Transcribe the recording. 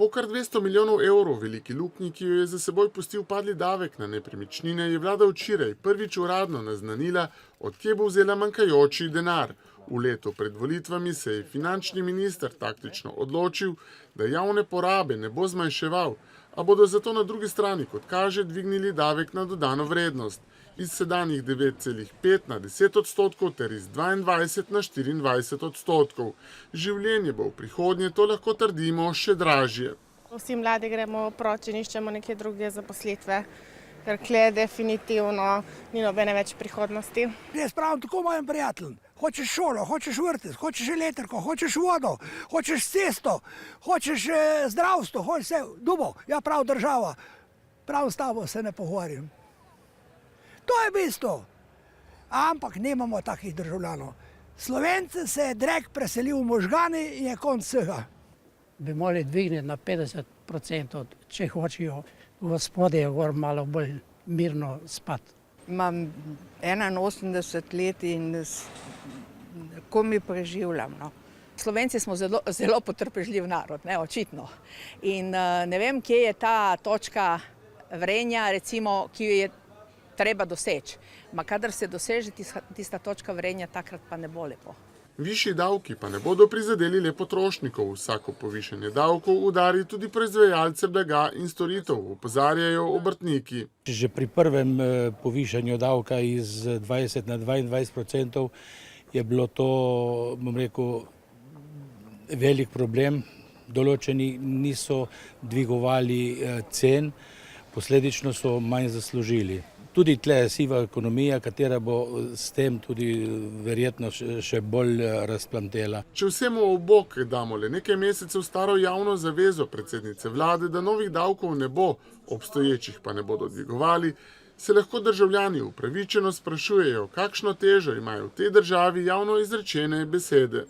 Po kar 200 milijonov evrov veliki luknji, ki jo je za seboj pustil padli davek na nepremičnine, je vlada včeraj prvič uradno naznanila, od kje bo vzela manjkajoči denar. V letu pred volitvami se je finančni minister taktično odločil, da javne porabe ne bo zmanjševal, a bodo zato na drugi strani, kot kaže, dvignili davek na dodano vrednost iz sedanjih 9,5 na 10 odstotkov ter iz 22 na 24 odstotkov. Življenje bo v prihodnje, to lahko trdimo, še dražje. Vsi mladi gremo proč in iščemo neke druge zaposlitve, ker kle definitivno ni nobene več prihodnosti. Jaz pravim tako mojim prijateljem, hočeš šolo, hočeš vrtec, hočeš elektriko, hočeš vodo, hočeš cesto, hočeš zdravstvo, hočeš vse, dubo, ja prav država, prav s tabo se ne pogovarjam. To je bistvo, ampak nemamo takih državljanov. Slovence se je drek preselil v možgani in je konc vsega. Bi morali dvigniti na 50%, če hočejo gospodje gor malo bolj mirno spati. Imam 81 let in komaj preživljam. No. Slovenci smo zelo potrpežljiv narod, ne, očitno. In ne vem, kje je ta točka vrenja, recimo, ki jo je treba doseči. Ma kadar se doseže tista točka vrenja, takrat pa ne bo lepo. Višji davki pa ne bodo prizadeli le potrošnikov. Vsako povišanje davkov udari tudi proizvajalce blaga in storitev, opozarjajo obrtniki. Že pri prvem povišanju davka iz 20 na 22% je bilo to, bom rekel, velik problem. Določeni niso dvigovali cen, posledično so manj zaslužili. Tudi tle je siva ekonomija, katera bo s tem tudi verjetno še bolj razplantela. Če vsemu ob bok damo le nekaj mesecev staro javno zavezo predsednice vlade, da novih davkov ne bo, obstoječih pa ne bodo dvigovali, se lahko državljani upravičeno sprašujejo, kakšno težo imajo v tej državi javno izrečene besede.